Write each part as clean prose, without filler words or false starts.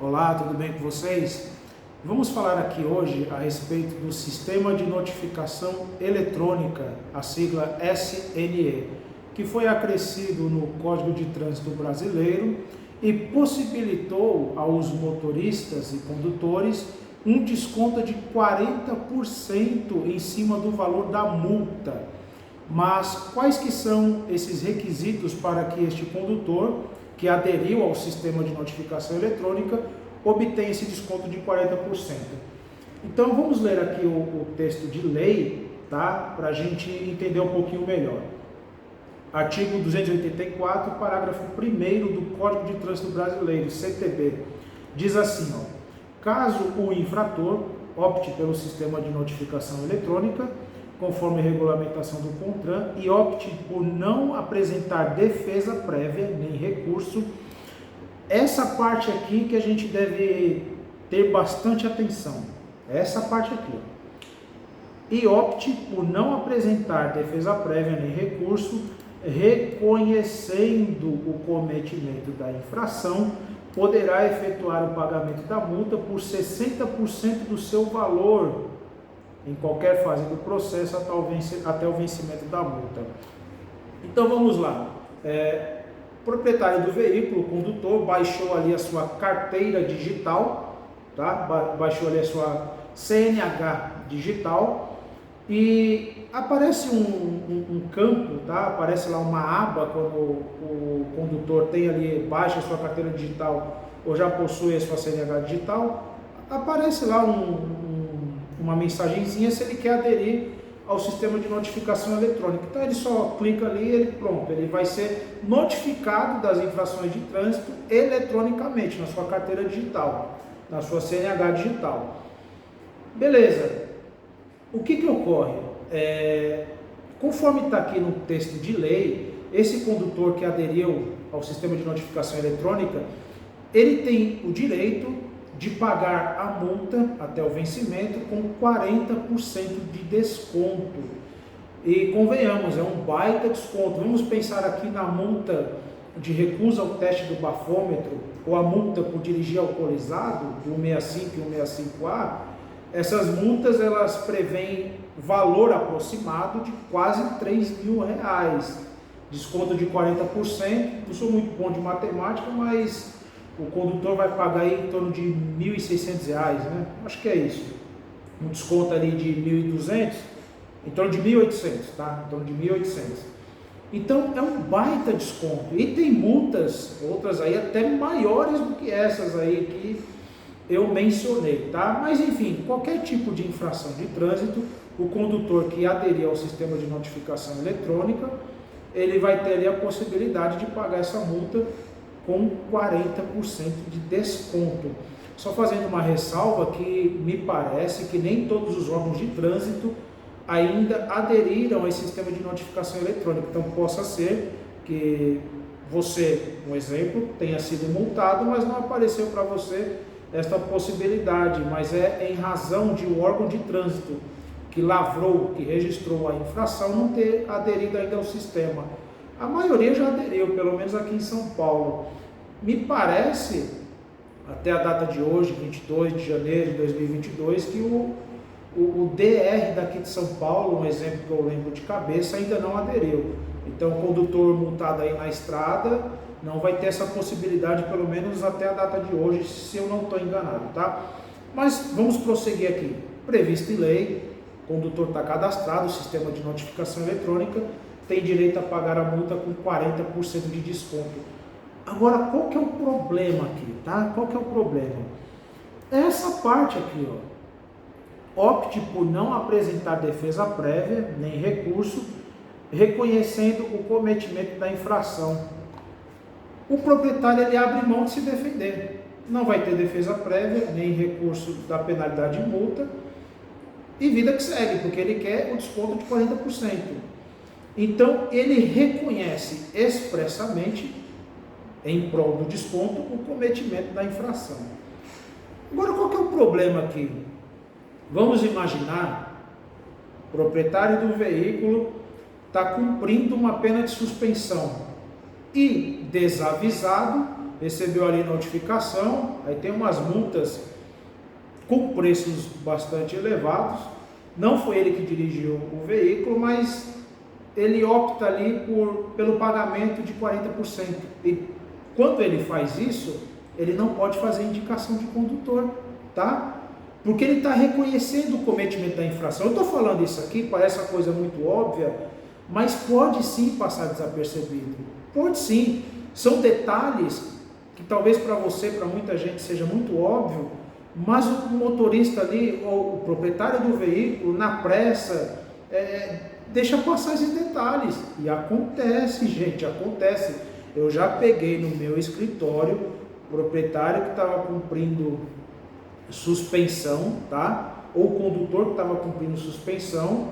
Olá, tudo bem com vocês? Vamos falar aqui hoje a respeito do Sistema de Notificação Eletrônica, a sigla SNE, que foi acrescido no Código de Trânsito Brasileiro e possibilitou aos motoristas e condutores um desconto de 40% em cima do valor da multa. Mas quais que são esses requisitos para que este condutor que aderiu ao sistema de notificação eletrônica obtenha esse desconto de 40%? Então vamos ler aqui o texto de lei, tá? Para a gente entender um pouquinho melhor. Artigo 284, parágrafo 1º do Código de Trânsito Brasileiro, CTB, diz assim, caso o infrator opte pelo sistema de notificação eletrônica, conforme a regulamentação do CONTRAN, e opte por não apresentar defesa prévia nem recurso, essa parte aqui que a gente deve ter bastante atenção, essa parte aqui, e opte por não apresentar defesa prévia nem recurso, reconhecendo o cometimento da infração, poderá efetuar o pagamento da multa por 60% do seu valor em qualquer fase do processo até o vencimento da multa. Então vamos lá. Proprietário do veículo, o condutor, baixou ali a sua carteira digital, tá? Baixou ali a sua CNH digital e aparece um campo, tá? Aparece lá uma aba quando o condutor tem ali, baixa a sua carteira digital ou já possui a sua CNH digital, aparece lá uma mensagenzinha se ele quer aderir ao sistema de notificação eletrônica. Então ele só clica ali e ele vai ser notificado das infrações de trânsito eletronicamente na sua carteira digital, na sua CNH digital. Beleza. O que ocorre? Conforme está aqui no texto de lei, esse condutor que aderiu ao sistema de notificação eletrônica, ele tem o direito de pagar a multa até o vencimento com 40% de desconto. E convenhamos, é um baita desconto. Vamos pensar aqui na multa de recusa ao teste do bafômetro ou a multa por dirigir alcoolizado, de 165 e 165A. Essas multas elas prevêem valor aproximado de quase R$3.000. Desconto de 40%. Não sou muito bom de matemática, mas o condutor vai pagar aí em torno de R$1.600, né? Acho que é isso. Um desconto ali de 1.200, em torno de 1.800, tá? Em torno de 1.800. Então é um baita desconto. E tem multas, outras aí até maiores do que essas aí que eu mencionei, tá? Mas enfim, qualquer tipo de infração de trânsito, o condutor que aderir ao sistema de notificação eletrônica, ele vai ter ali a possibilidade de pagar essa multa com 40% de desconto. Só fazendo uma ressalva que me parece que nem todos os órgãos de trânsito ainda aderiram a esse sistema de notificação eletrônica. Então possa ser que você, um exemplo, tenha sido multado, mas não apareceu para você esta possibilidade, mas é em razão de um órgão de trânsito que lavrou, que registrou a infração, não ter aderido ainda ao sistema. A maioria já aderiu, pelo menos aqui em São Paulo. Me parece, até a data de hoje, 22 de janeiro de 2022, que o DR daqui de São Paulo, um exemplo que eu lembro de cabeça, ainda não aderiu. Então o condutor multado aí na estrada não vai ter essa possibilidade, pelo menos até a data de hoje, se eu não estou enganado, tá? Mas vamos prosseguir aqui. Previsto em lei, o condutor está cadastrado, o sistema de notificação eletrônica, tem direito a pagar a multa com 40% de desconto. Agora, qual que é o problema aqui, tá? Qual que é o problema? Essa parte aqui, opte por não apresentar defesa prévia, nem recurso, reconhecendo o cometimento da infração. O proprietário, ele abre mão de se defender. Não vai ter defesa prévia, nem recurso da penalidade de multa, e vida que segue, porque ele quer o desconto de 40%. Então, ele reconhece expressamente, em prol do desconto, o cometimento da infração. Agora, qual que é o problema aqui? Vamos imaginar, o proprietário do veículo está cumprindo uma pena de suspensão e, desavisado, recebeu ali notificação, aí tem umas multas com preços bastante elevados. Não foi ele que dirigiu o veículo, mas ele opta ali pelo pagamento de 40%. E quando ele faz isso, ele não pode fazer indicação de condutor, tá? Porque ele está reconhecendo o cometimento da infração. Eu estou falando isso aqui, parece uma coisa muito óbvia, mas pode sim passar desapercebido. Pode sim. São detalhes que talvez para você, para muita gente, seja muito óbvio, mas o motorista ali, ou o proprietário do veículo, na pressa, deixa passar esses detalhes. E acontece, gente, acontece. Eu já peguei no meu escritório proprietário que estava cumprindo suspensão, tá? Ou condutor que estava cumprindo suspensão,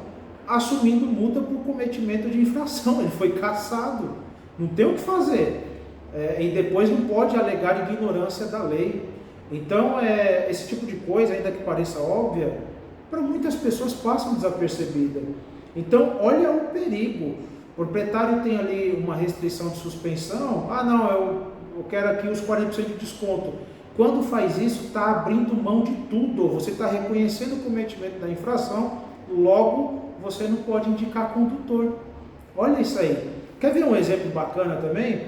assumindo multa por cometimento de infração. Ele foi cassado, não tem o que fazer. E depois não pode alegar ignorância da lei. Então, esse tipo de coisa, ainda que pareça óbvia, para muitas pessoas passam desapercebida. Então, olha o perigo. O proprietário tem ali uma restrição de suspensão. Ah, não, eu quero aqui os 40% de desconto. Quando faz isso, está abrindo mão de tudo. Você está reconhecendo o cometimento da infração, logo você não pode indicar condutor. Olha isso aí. Quer ver um exemplo bacana também?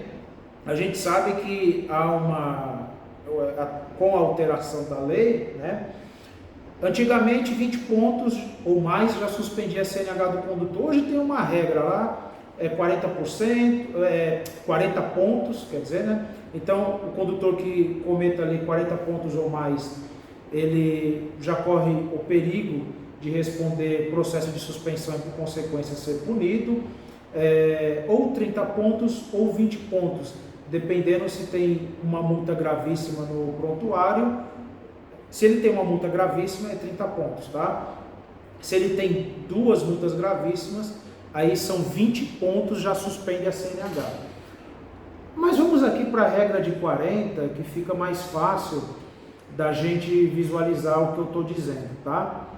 A gente sabe que com a alteração da lei, né? Antigamente 20 pontos ou mais já suspendia a CNH do condutor. Hoje tem uma regra lá, 40%, 40 pontos, quer dizer, né? Então o condutor que cometa ali 40 pontos ou mais, ele já corre o perigo de responder processo de suspensão e por consequência ser punido, ou 30 pontos ou 20 pontos, dependendo se tem uma multa gravíssima no prontuário. Se ele tem uma multa gravíssima, é 30 pontos, tá? Se ele tem duas multas gravíssimas, aí são 20 pontos, já suspende a CNH. Mas vamos aqui para a regra de 40, que fica mais fácil da gente visualizar o que eu estou dizendo, tá?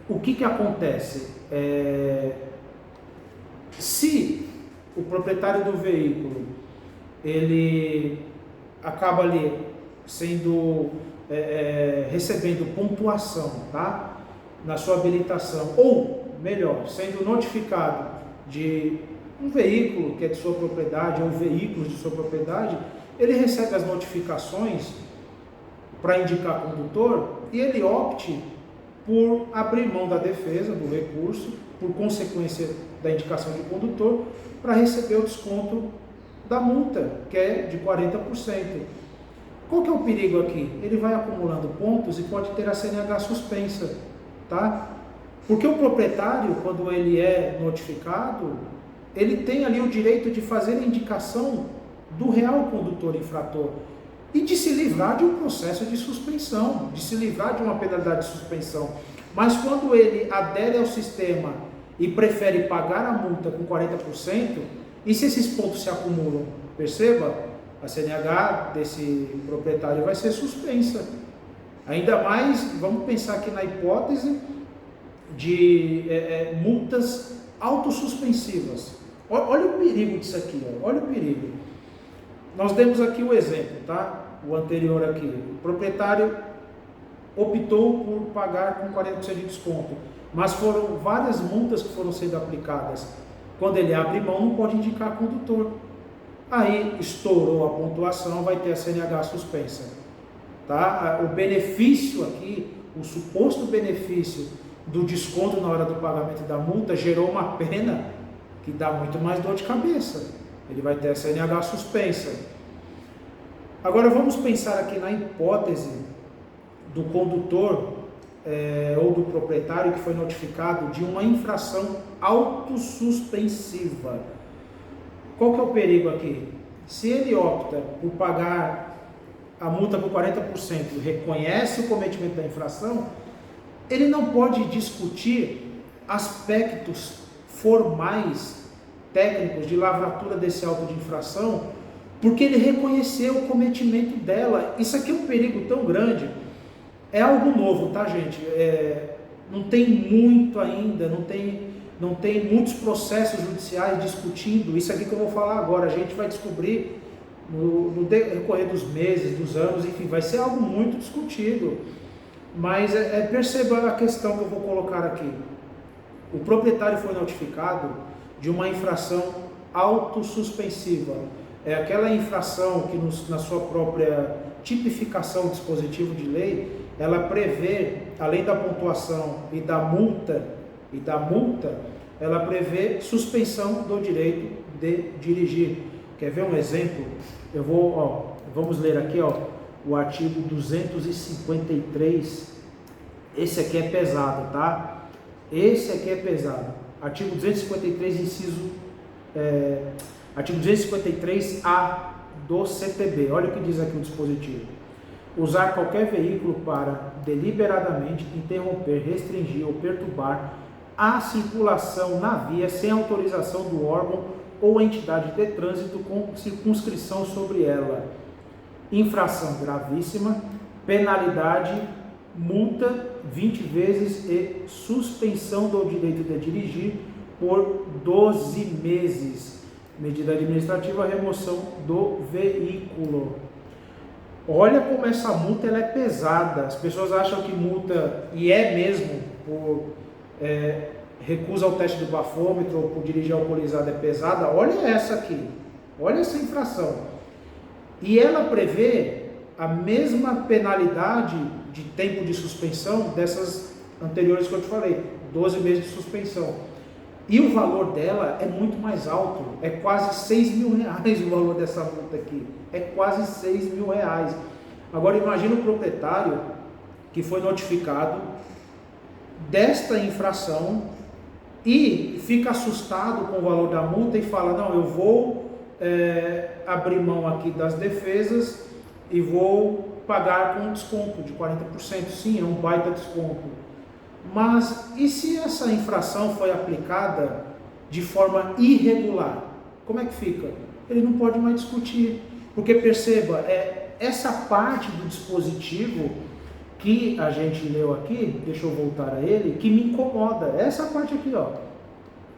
O que acontece? Se o proprietário do veículo, ele acaba ali recebendo pontuação, tá? Na sua habilitação, ou melhor, sendo notificado de um veículo que é de sua propriedade, ou veículos de sua propriedade, ele recebe as notificações para indicar condutor e ele opte por abrir mão da defesa, do recurso, por consequência da indicação de condutor, para receber o desconto da multa, que é de 40%. Qual que é o perigo aqui? Ele vai acumulando pontos e pode ter a CNH suspensa, tá? Porque o proprietário, quando ele é notificado, ele tem ali o direito de fazer a indicação do real condutor infrator e de se livrar de um processo de suspensão, de se livrar de uma penalidade de suspensão. Mas quando ele adere ao sistema e prefere pagar a multa com 40%, e se esses pontos se acumulam? Perceba, a CNH desse proprietário vai ser suspensa. Ainda mais, vamos pensar aqui na hipótese de multas autossuspensivas. Olha o perigo disso aqui, olha o perigo. Nós demos aqui o exemplo, tá? O anterior aqui. O proprietário optou por pagar com 40% de desconto, mas foram várias multas que foram sendo aplicadas. Quando ele abre mão, não pode indicar condutor. Aí estourou a pontuação, vai ter a CNH suspensa. Tá? O benefício aqui, o suposto benefício do desconto na hora do pagamento da multa gerou uma pena que dá muito mais dor de cabeça. Ele vai ter a CNH suspensa. Agora vamos pensar aqui na hipótese do condutor ou do proprietário que foi notificado de uma infração autossuspensiva. Qual que é o perigo aqui? Se ele opta por pagar a multa por 40%, reconhece o cometimento da infração, ele não pode discutir aspectos formais, técnicos, de lavratura desse auto de infração, porque ele reconheceu o cometimento dela. Isso aqui é um perigo tão grande. É algo novo, tá, gente? Não tem muito ainda, não tem muitos processos judiciais discutindo isso aqui que eu vou falar agora. A gente vai descobrir no decorrer dos meses, dos anos, enfim, vai ser algo muito discutido. Mas perceba a questão que eu vou colocar aqui. O proprietário foi notificado de uma infração autossuspensiva. É aquela infração que na sua própria tipificação dispositivo de lei, ela prevê, além da pontuação e da multa, ela prevê suspensão do direito de dirigir. Quer ver um exemplo? Vamos ler aqui, o artigo 253. Esse aqui é pesado, tá? Esse aqui é pesado. Artigo 253, artigo 253A do CTB. Olha o que diz aqui o dispositivo. Usar qualquer veículo para deliberadamente interromper, restringir ou perturbar a circulação na via sem autorização do órgão ou entidade de trânsito com circunscrição sobre ela. Infração gravíssima, penalidade, multa 20 vezes e suspensão do direito de dirigir por 12 meses. Medida administrativa, remoção do veículo. Olha como essa multa ela é pesada. As pessoas acham que multa, e é mesmo, por recusa ao teste do bafômetro ou por dirigir alcoolizado é pesada. Olha essa aqui, olha essa infração. E ela prevê a mesma penalidade de tempo de suspensão dessas anteriores que eu te falei, 12 meses de suspensão. E o valor dela é muito mais alto, é quase 6 mil reais o valor dessa multa aqui, é quase 6 mil reais. Agora imagina o proprietário que foi notificado desta infração e fica assustado com o valor da multa e fala, não, eu vou abrir mão aqui das defesas e vou pagar com um desconto de 40%. Sim, é um baita desconto. Mas e se essa infração foi aplicada de forma irregular? Como é que fica? Ele não pode mais discutir, porque perceba, essa parte do dispositivo que a gente leu aqui, deixa eu voltar a ele, que me incomoda. Essa parte aqui,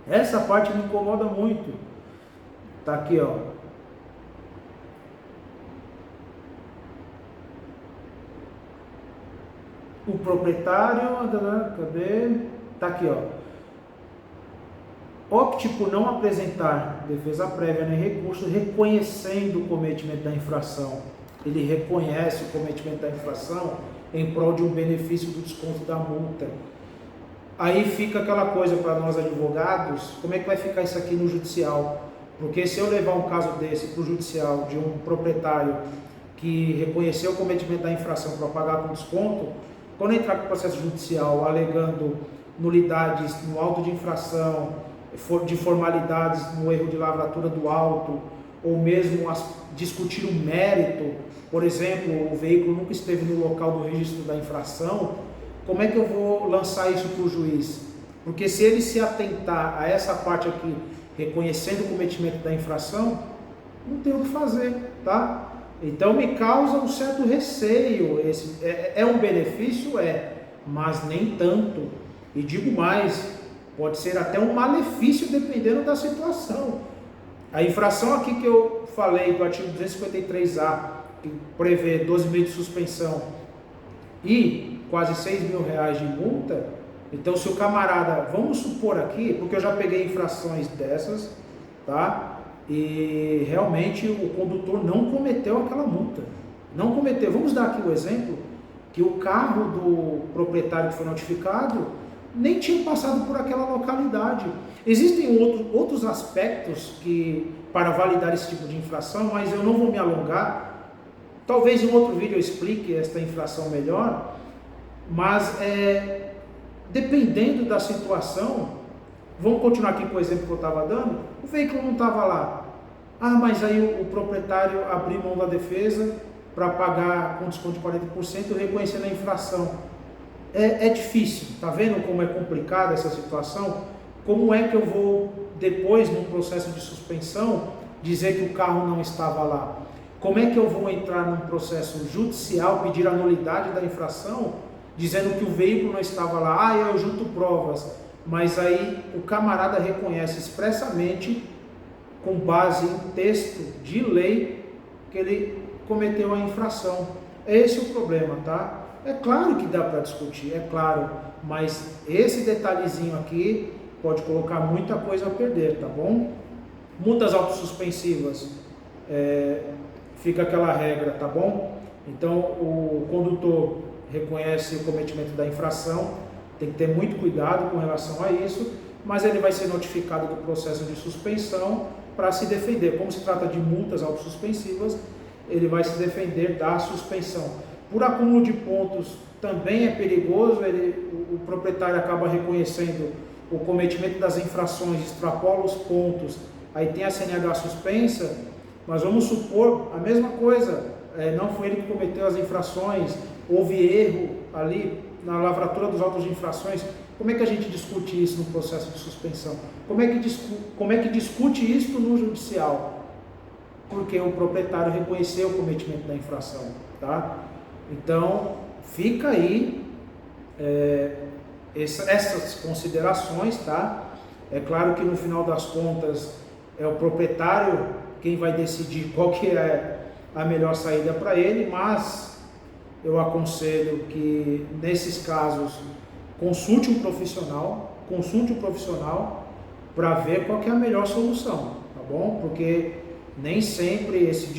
essa parte me incomoda muito. Tá aqui, o proprietário, cadê? Tá aqui, opte por não apresentar defesa prévia nem recurso, reconhecendo o cometimento da infração. Ele reconhece o cometimento da infração em prol de um benefício do desconto da multa. Aí fica aquela coisa para nós advogados, como é que vai ficar isso aqui no judicial? Porque se eu levar um caso desse para o judicial, de um proprietário que reconheceu o cometimento da infração para pagar com desconto, quando entrar com o processo judicial alegando nulidades no auto de infração, de formalidades no erro de lavratura do auto, ou mesmo discutir o mérito, por exemplo, o veículo nunca esteve no local do registro da infração, como é que eu vou lançar isso para o juiz? Porque se ele se atentar a essa parte aqui, reconhecendo o cometimento da infração, não tem o que fazer, tá? Então me causa um certo receio. É um benefício? Mas nem tanto. E digo mais, pode ser até um malefício dependendo da situação. A infração aqui que eu falei do artigo 253A, que prevê 12 meses de suspensão e quase 6 mil reais de multa, então se o camarada, vamos supor aqui, porque eu já peguei infrações dessas, tá? E realmente o condutor não cometeu aquela multa, não cometeu. Vamos dar aqui o exemplo, que o carro do proprietário que foi notificado nem tinha passado por aquela localidade. Existem outros aspectos para validar esse tipo de infração, mas eu não vou me alongar. Talvez em outro vídeo eu explique esta infração melhor, mas dependendo da situação, vamos continuar aqui com o exemplo que eu estava dando, o veículo não estava lá. Mas aí o proprietário abriu mão da defesa para pagar com desconto de 40%, reconhecendo a infração. É difícil, tá vendo como é complicada essa situação? Como é que eu vou, depois, num processo de suspensão, dizer que o carro não estava lá? Como é que eu vou entrar num processo judicial, pedir a nulidade da infração, dizendo que o veículo não estava lá? Eu junto provas, mas aí o camarada reconhece expressamente, com base em texto de lei, que ele cometeu a infração. Esse é o problema, tá? É claro que dá para discutir, é claro, mas esse detalhezinho aqui pode colocar muita coisa a perder, tá bom? Multas autossuspensivas, fica aquela regra, tá bom? Então o condutor reconhece o cometimento da infração, tem que ter muito cuidado com relação a isso, mas ele vai ser notificado do processo de suspensão para se defender. Como se trata de multas autossuspensivas, ele vai se defender da suspensão. Por acúmulo de pontos também é perigoso, o proprietário acaba reconhecendo o cometimento das infrações, extrapola os pontos, aí tem a CNH suspensa, mas vamos supor a mesma coisa, não foi ele que cometeu as infrações, houve erro ali na lavratura dos autos de infrações. Como é que a gente discute isso no processo de suspensão? Como é que discute isso no judicial? Porque o proprietário reconheceu o cometimento da infração, tá? Então, fica aí essas considerações, tá? É claro que no final das contas é o proprietário quem vai decidir qual que é a melhor saída para ele, mas eu aconselho que nesses casos consulte um profissional para ver qual que é a melhor solução, tá bom? Porque nem sempre esse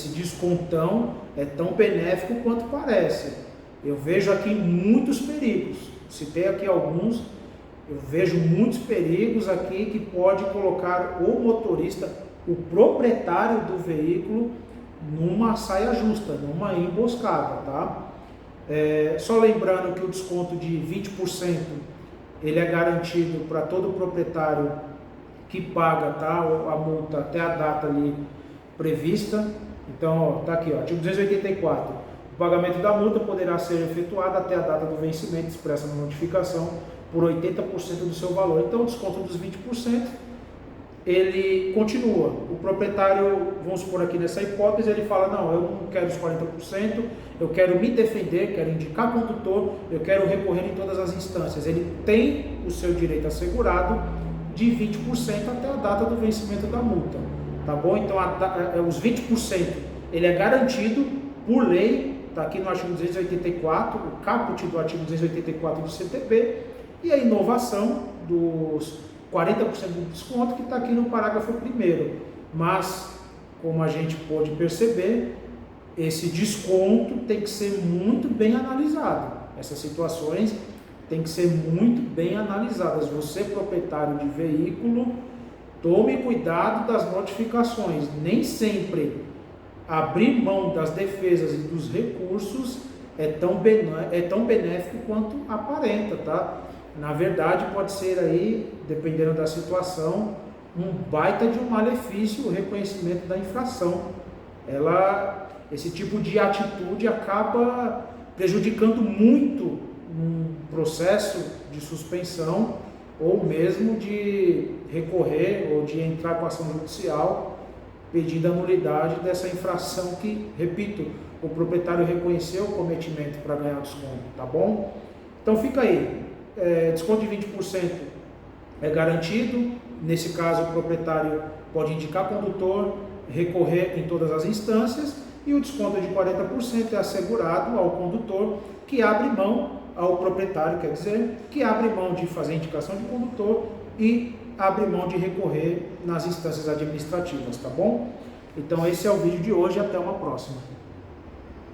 descontão é tão benéfico quanto parece. Eu vejo aqui muitos perigos, citei aqui alguns, eu vejo muitos perigos aqui que pode colocar o motorista, o proprietário do veículo, numa saia justa, numa emboscada, tá? Só lembrando que o desconto de 20% ele é garantido para todo proprietário que paga, tá, a multa até a data ali prevista. Então, tá aqui, ó, artigo 284. O pagamento da multa poderá ser efetuado até a data do vencimento expressa na notificação por 80% do seu valor. Então, o desconto dos 20% ele continua. O proprietário, vamos supor aqui nessa hipótese, ele fala: não, eu não quero os 40%, eu quero me defender, quero indicar condutor, eu quero recorrer em todas as instâncias. Ele tem o seu direito assegurado de 20% até a data do vencimento da multa, tá bom? Então, os 20% ele é garantido por lei, está aqui no artigo 284, o caput do artigo 284 do CTP, e a inovação dos 40% do desconto que está aqui no parágrafo 1º. Mas, como a gente pode perceber, esse desconto tem que ser muito bem analisado. Essas situações têm que ser muito bem analisadas. Você, proprietário de veículo, tome cuidado das notificações. Nem sempre abrir mão das defesas e dos recursos é tão benéfico quanto aparenta, tá? Na verdade, pode ser aí, dependendo da situação, um baita de um malefício o reconhecimento da infração. Esse tipo de atitude acaba prejudicando muito um processo de suspensão ou mesmo de recorrer ou de entrar com ação judicial pedindo a nulidade dessa infração que, repito, o proprietário reconheceu o cometimento para ganhar desconto, tá bom? Então fica aí. Desconto de 20% é garantido. Nesse caso, o proprietário pode indicar condutor, recorrer em todas as instâncias, e o desconto de 40% é assegurado ao condutor, que abre mão, ao proprietário, quer dizer, que abre mão de fazer indicação de condutor e abre mão de recorrer nas instâncias administrativas, tá bom? Então esse é o vídeo de hoje, até uma próxima.